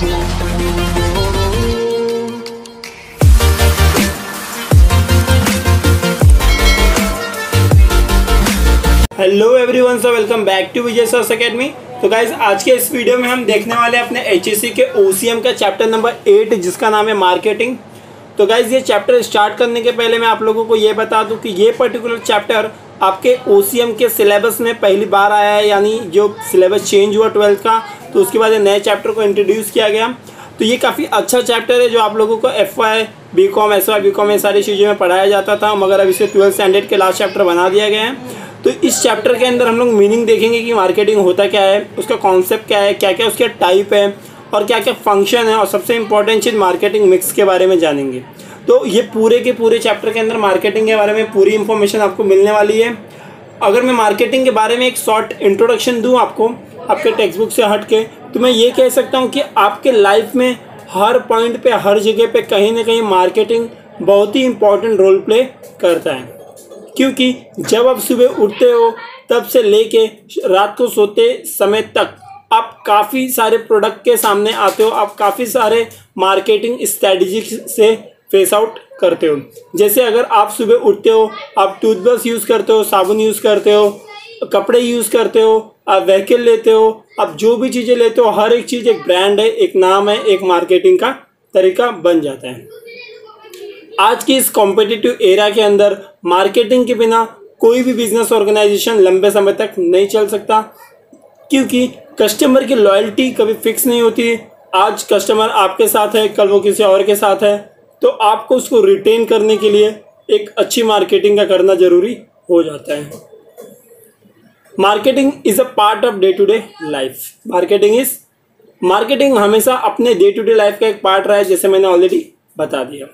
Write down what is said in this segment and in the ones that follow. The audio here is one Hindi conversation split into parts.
Hello everyone, so welcome back to Vijay sir's academy. तो गाइज आज के इस वीडियो में हम देखने वाले हैं अपने एचएससी के ओसीएम का चैप्टर नंबर 8 जिसका नाम है मार्केटिंग। तो गाइज ये चैप्टर स्टार्ट करने के पहले मैं आप लोगों को ये बता दूं कि ये पर्टिकुलर चैप्टर आपके ओसीएम के सिलेबस में पहली बार आया है, यानी जो सिलेबस चेंज हुआ 12th का, तो उसके बाद नए चैप्टर को इंट्रोड्यूस किया गया। तो ये काफ़ी अच्छा चैप्टर है जो आप लोगों को FY BCom SY BCom ये सारी चीज़ों में पढ़ाया जाता था, मगर अब इसे 12th स्टैंडर्ड के लास्ट चैप्टर बना दिया गया है। तो इस चैप्टर के अंदर हम लोग मीनिंग देखेंगे कि मार्केटिंग होता क्या है, उसका कॉन्सेप्ट क्या है, क्या क्या उसके टाइप है और क्या क्या फंक्शन है, और सबसे इंपॉर्टेंट चीज़ मार्केटिंग मिक्स के बारे में जानेंगे। तो ये पूरे के पूरे चैप्टर के अंदर मार्केटिंग के बारे में पूरी इंफॉर्मेशन आपको मिलने वाली है। अगर मैं मार्केटिंग के बारे में एक शॉर्ट इंट्रोडक्शन दूँ आपको आपके टेक्स्ट बुक से हट के, तो मैं ये कह सकता हूँ कि आपके लाइफ में हर पॉइंट पे, हर जगह पे कहीं ना कहीं मार्केटिंग बहुत ही इंपॉर्टेंट रोल प्ले करता है। क्योंकि जब आप सुबह उठते हो तब से लेके रात को सोते समय तक आप काफ़ी सारे प्रोडक्ट के सामने आते हो, आप काफ़ी सारे मार्केटिंग स्ट्रैटेजी से फेस आउट करते हो। जैसे अगर आप सुबह उठते हो, आप टूथब्रश यूज़ करते हो, साबुन यूज़ करते हो, कपड़े यूज़ करते हो, आप व्हीकल लेते हो, आप जो भी चीज़ें लेते हो, हर एक चीज़ एक ब्रांड है, एक नाम है, एक मार्केटिंग का तरीका बन जाता है। आज की इस कॉम्पिटिटिव एरा के अंदर मार्केटिंग के बिना कोई भी बिजनेस ऑर्गेनाइजेशन लंबे समय तक नहीं चल सकता, क्योंकि कस्टमर की लॉयल्टी कभी फिक्स नहीं होती। आज कस्टमर आपके साथ है, कल वो किसी और के साथ है, तो आपको उसको रिटेन करने के लिए एक अच्छी मार्केटिंग का करना जरूरी हो जाता है। Marketing is a part of day to day life. Marketing हमेशा अपने डे टू डे लाइफ का एक पार्ट रहा है, जैसे मैंने ऑलरेडी बता दिया।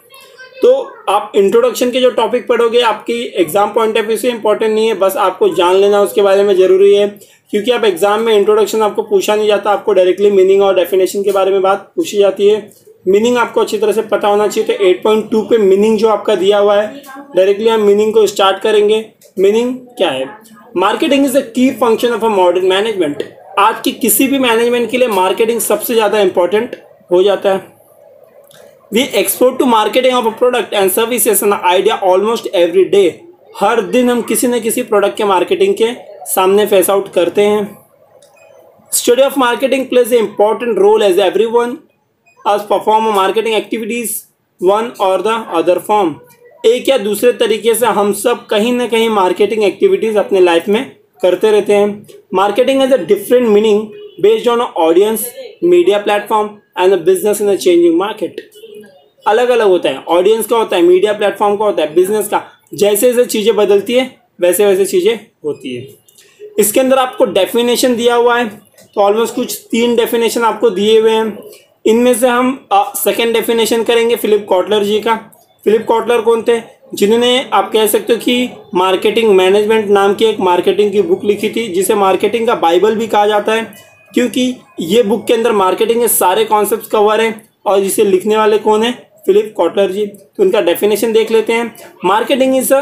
तो आप इंट्रोडक्शन के जो टॉपिक पढ़ोगे आपकी एग्जाम पॉइंट ऑफ व्यू से इंपॉर्टेंट नहीं है, बस आपको जान लेना उसके बारे में ज़रूरी है। क्योंकि आप एग्जाम में इंट्रोडक्शन आपको पूछा नहीं जाता, आपको डायरेक्टली मीनिंग और डेफिनेशन के बारे में बात पूछी जाती है। मीनिंग आपको अच्छी तरह से पता होना चाहिए। तो 8.2 पे मीनिंग जो आपका दिया हुआ है, डायरेक्टली हम मीनिंग को स्टार्ट करेंगे। मीनिंग क्या है? मार्केटिंग इज अ की function of a modern management. आज की किसी भी मैनेजमेंट के लिए मार्केटिंग सबसे ज़्यादा इंपॉर्टेंट हो जाता है। We export to marketing of a product and services an idea almost every day. हर दिन हम किसी न किसी प्रोडक्ट के मार्केटिंग के सामने फेस आउट करते हैं। Study of marketing plays an important role as everyone as perform marketing activities one or the other form. एक या दूसरे तरीके से हम सब कहीं ना कहीं मार्केटिंग एक्टिविटीज अपने लाइफ में करते रहते हैं। Marketing has a different meaning based on audience, media platform and the business in a changing market. अलग अलग होता है, ऑडियंस का होता है, मीडिया प्लेटफॉर्म का होता है, बिजनेस का। जैसे जैसे चीज़ें बदलती है वैसे वैसे चीज़ें होती है। इसके अंदर आपको डेफिनेशन दिया हुआ है, तो ऑलमोस्ट कुछ 3 डेफिनेशन आपको दिए हुए हैं। इनमें से हम सेकेंड डेफिनेशन करेंगे फिलिप कॉटलर जी का। फिलिप कॉटलर कौन थे? जिन्होंने आप कह सकते हो कि मार्केटिंग मैनेजमेंट नाम की एक मार्केटिंग की बुक लिखी थी, जिसे मार्केटिंग का बाइबल भी कहा जाता है, क्योंकि ये बुक के अंदर मार्केटिंग के सारे कॉन्सेप्ट कवर हैं। और जिसे लिखने वाले कौन है? Philip Kotler ji. तो उनका डेफिनेशन देख लेते हैं। Marketing is a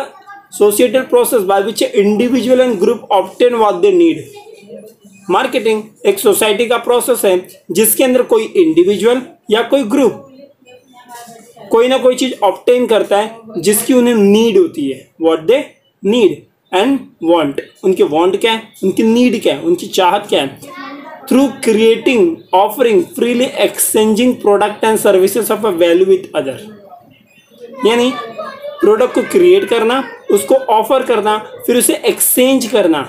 societal process by which individual and group obtain what they need. Marketing एक सोसाइटी का प्रोसेस है जिसके अंदर कोई इंडिविजुअल या कोई ग्रुप कोई ना कोई चीज ऑब्टेन करता है जिसकी उन्हें नीड होती है। What they need and want. उनके वांट क्या है, उनकी नीड क्या है, उनकी चाहत क्या है। Through creating, offering, freely exchanging product and services of a value with other. यानी प्रोडक्ट को क्रिएट करना, उसको ऑफर करना, फिर उसे एक्सचेंज करना,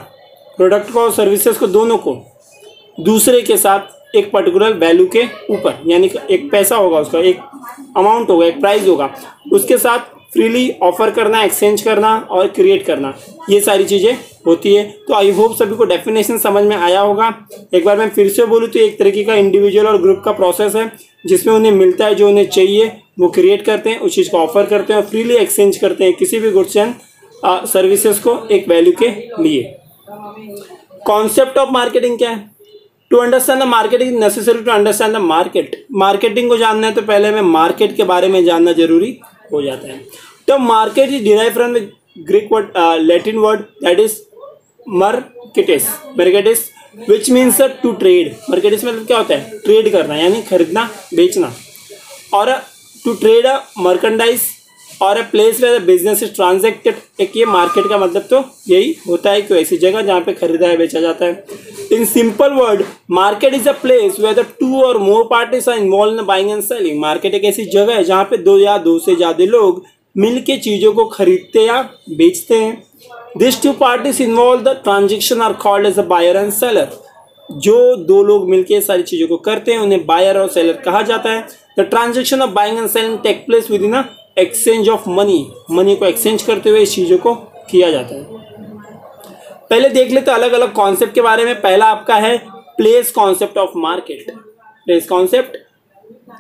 प्रोडक्ट को और सर्विसेज को दोनों को दूसरे के साथ एक पर्टिकुलर वैल्यू के ऊपर, यानी एक पैसा होगा, उसका एक अमाउंट होगा, एक प्राइस होगा, उसके साथ फ्रीली ऑफर करना, एक्सचेंज करना और क्रिएट करना, ये सारी चीज़ें होती है। तो आई होप सभी को डेफिनेशन समझ में आया होगा। एक बार मैं फिर से बोलूँ तो एक तरीके का इंडिविजुअल और ग्रुप का प्रोसेस है जिसमें उन्हें मिलता है जो उन्हें चाहिए, वो क्रिएट करते हैं, उस चीज़ को ऑफर करते हैं और फ्रीली एक्सचेंज करते हैं किसी भी गुड्स एंड सर्विसेज को एक वैल्यू के लिए। कॉन्सेप्ट ऑफ मार्केटिंग क्या है? To understand the marketing necessary to understand the market. Marketing को जानना है तो पहले हमें मार्केट के बारे में जानना जरूरी हो जाता है। तो market is derive from the Greek word, Latin word that is mercatus. Which means to trade. Mercatus मतलब क्या होता है? ट्रेड करना, यानी खरीदना बेचना। और टू ट्रेड अ मर्केंडाइज और a place where the business is transacted. एक ये मार्केट का मतलब तो यही होता है कि ऐसी जगह जहाँ पे खरीदा या बेचा जाता है। In simple word, market is a place where the two और more parties are involve in buying and selling. Market एक ऐसी जगह है जहाँ पे दो या दो से ज्यादा लोग मिलके चीजों को खरीदते या बेचते हैं। This two parties involve the transaction are called as a buyer and seller. जो दो लोग मिलके सारी चीजों को करते हैं उन्हें बायर और सेलर कहा जाता है। The transaction of buying and selling take place within a exchange of money. Money को एक्सचेंज करते हुए इस चीजों को किया जाता है। पहले देख लेते अलग अलग कॉन्सेप्ट के बारे में। पहला आपका है place concept of market. Place concept,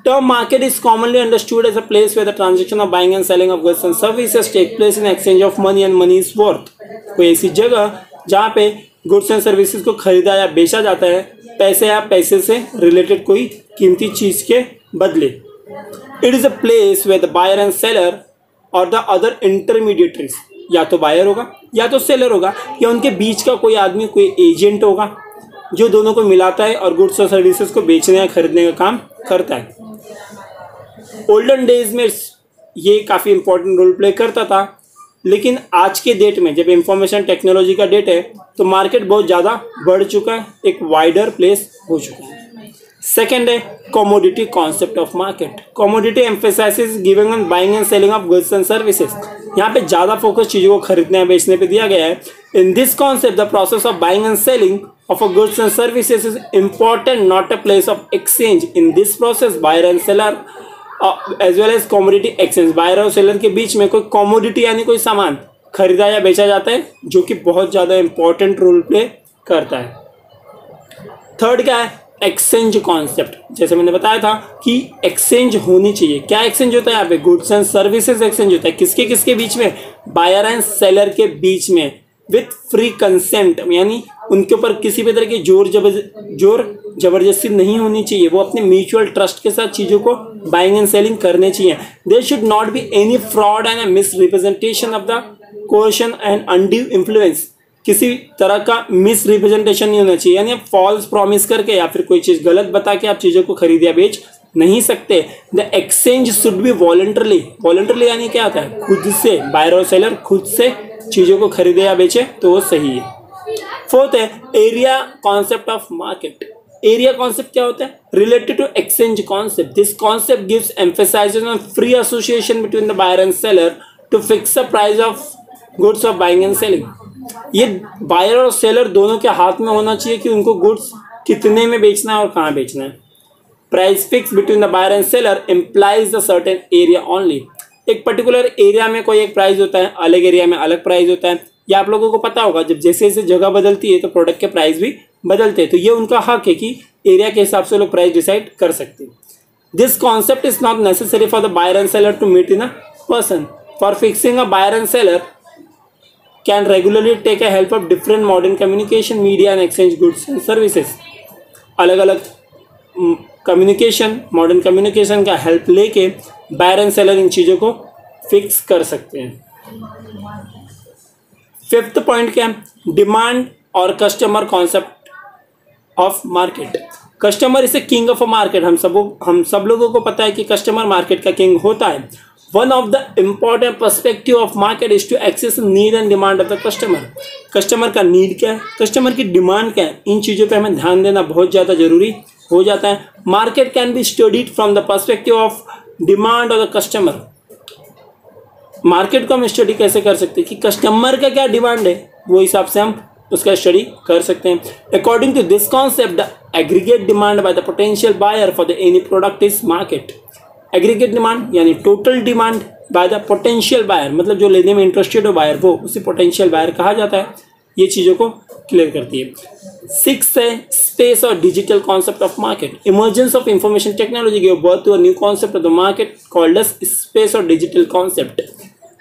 term market is commonly understood as a place where the transaction of buying and selling of goods and services take place in exchange of money and money's worth। कोई ऐसी जगह जहाँ पे गुड्स एंड सर्विसेज को खरीदा या बेचा जाता है पैसे या पैसे से रिलेटेड कोई कीमती चीज के बदले। It is a place where the buyer and seller और द अदर इंटरमीडिएटरीज, या तो बायर होगा या तो सेलर होगा या उनके बीच का कोई आदमी, कोई एजेंट होगा जो दोनों को मिलाता है और गुड्स और सर्विसेज को बेचने या खरीदने का काम करता है। ओल्डन डेज में ये काफ़ी इंपॉर्टेंट रोल प्ले करता था, लेकिन आज के डेट में जब इंफॉर्मेशन टेक्नोलॉजी का डेट है तो मार्केट बहुत ज़्यादा बढ़ चुका है, एक वाइडर प्लेस हो चुका है। सेकेंड है commodity concept of market. Commodity emphasises giving and buying and selling of goods and services. यहाँ पे ज़्यादा फोकस चीज़ों को खरीदने या बेचने पे दिया गया है। In this concept the process of buying and selling of a goods and services is important, not a place of exchange. In this process buyer and seller as well as commodity exchange, buyer और seller के बीच में कोई commodity यानी कोई सामान खरीदा या बेचा जाता है जो कि बहुत ज़्यादा इंपॉर्टेंट रोल प्ले करता है। थर्ड क्या है? Exchange concept. जैसे मैंने बताया था कि एक्सचेंज होनी चाहिए। क्या एक्सचेंज होता है यहाँ पे? गुड्स एंड सर्विसेज एक्सचेंज होता है। किसके किसके बीच में? बायर एंड सेलर के बीच में, विथ फ्री कंसेंट, यानी उनके ऊपर किसी भी तरह की जोर जबरदस्ती नहीं होनी चाहिए। वो अपने म्यूचुअल ट्रस्ट के साथ चीज़ों को बाइंग एंड सेलिंग करने चाहिए। There should not be any fraud and misrepresentation of the coercion and undue influence. किसी तरह का मिस रिप्रेजेंटेशन नहीं होना चाहिए, यानी आप फॉल्स प्रॉमिस करके या फिर कोई चीज़ गलत बता के आप चीज़ों को खरीद या बेच नहीं सकते। The exchange should be voluntarily. Voluntarily यानी क्या आता है? खुद से, बायर और सेलर खुद से चीज़ों को खरीदे या बेचे तो वो सही है। फोर्थ है area concept of market. Area concept क्या होता है? Related to exchange concept. This concept gives emphasizes on free association between the buyer and seller to fix the price of goods of buying and selling. ये बायर और सेलर दोनों के हाथ में होना चाहिए कि उनको गुड्स कितने में बेचना है और कहाँ बेचना है। Price fix between the buyer and seller implies the certain area only. एक पर्टिकुलर एरिया में कोई एक प्राइस होता है, अलग एरिया में अलग प्राइस होता है। या आप लोगों को पता होगा जब जैसे जैसे जगह बदलती है तो प्रोडक्ट के प्राइस भी बदलते हैं, तो ये उनका हक है कि एरिया के हिसाब से लोग प्राइस डिसाइड कर सकते हैं। This concept is not necessary for the buyer and seller to meet in a person. For fixing a buyer and seller can regularly take a help of different modern communication media and exchange goods and services. अलग अलग कम्युनिकेशन, मॉडर्न कम्युनिकेशन का हेल्प लेके बायर एंड सेलर इन चीज़ों को फिक्स कर सकते हैं। फिफ्थ पॉइंट क्या है? डिमांड और customer concept of market. Customer is a king of a market. हम सब लोगों को पता है कि कस्टमर मार्केट का किंग होता है। One of the important perspective of market is to access need and demand of the customer. Customer का नीड क्या है, कस्टमर की डिमांड क्या है, इन चीज़ों पे हमें ध्यान देना बहुत ज़्यादा जरूरी हो जाता है। Market can be studied from the perspective of demand of the customer. Market को हम स्टडी कैसे कर सकते हैं कि कस्टमर का क्या डिमांड है, वो हिसाब से हम उसका स्टडी कर सकते हैं। According to this concept the aggregate demand by the potential buyer for the any product is market. Aggregate demand यानी total demand by the potential buyer, मतलब जो लेने में इंटरेस्टेड हो बायर, वो उसे पोटेंशियल बायर कहा जाता है। ये चीज़ों को क्लियर करती है। सिक्स है स्पेस और digital concept of market. Emergence of information technology give birth to a new concept of the market called as space और डिजिटल कॉन्सेप्ट।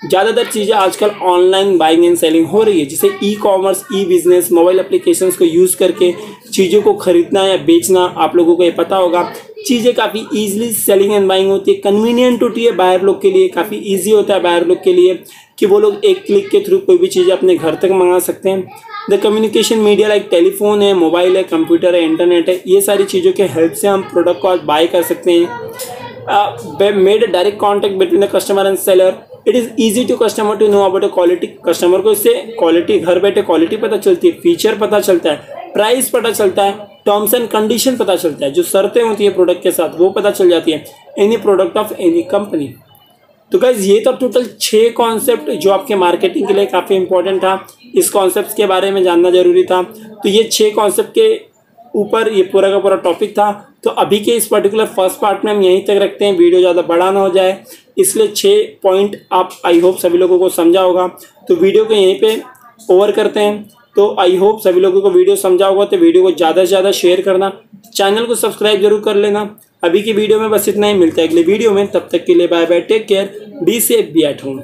ज़्यादातर चीज़ें आजकल ऑनलाइन बाइंग एंड सेलिंग हो रही है, जिसे ई कॉमर्स, ई बिजनेस, मोबाइल एप्लीकेशंस को यूज़ करके चीज़ों को खरीदना या बेचना। आप लोगों को ये पता होगा चीज़ें काफ़ी ईजिली सेलिंग एंड बाइंग होती है। कन्वीनियंट होती है बायर लोग के लिए, काफ़ी ईजी होता है बायर लोग के लिए कि वो लोग एक क्लिक के थ्रू कोई भी चीज़ें अपने घर तक मंगा सकते हैं। The communication media like telephone है, मोबाइल है, कंप्यूटर है, इंटरनेट है, ये सारी चीज़ों के हेल्प से हम प्रोडक्ट को आज बाय कर सकते हैं। Made a direct contact between the customer and seller, it is easy to customer to know about a quality. कस्टमर को इससे क्वालिटी, घर बैठे क्वालिटी पता चलती है, फीचर पता चलता है, प्राइस पता चलता है, टर्म्स एंड कंडीशन पता चलता है, जो शर्तें होती है प्रोडक्ट के साथ वो पता चल जाती है, any product of any company. तो गाइज ये तो टोटल 6 कॉन्सेप्ट जो आपके मार्केटिंग के लिए काफ़ी इंपॉर्टेंट था, इस कॉन्सेप्ट के बारे में जानना जरूरी था। तो ये 6 कॉन्सेप्ट के ऊपर ये पूरा का पूरा टॉपिक था। तो अभी के इस पर्टिकुलर फर्स्ट पार्ट में हम यहीं तक रखते हैं, वीडियो ज़्यादा बड़ा ना हो जाए, इसलिए 6 पॉइंट आप आई होप सभी लोगों को समझा होगा। तो वीडियो को यहीं पे ओवर करते हैं। तो आई होप सभी लोगों को वीडियो समझा होगा। तो वीडियो को ज़्यादा से ज़्यादा शेयर करना, चैनल को सब्सक्राइब जरूर कर लेना। अभी की वीडियो में बस इतना ही, मिलता है अगले वीडियो में, तब तक के लिए bye bye, take care, be safe, be at home.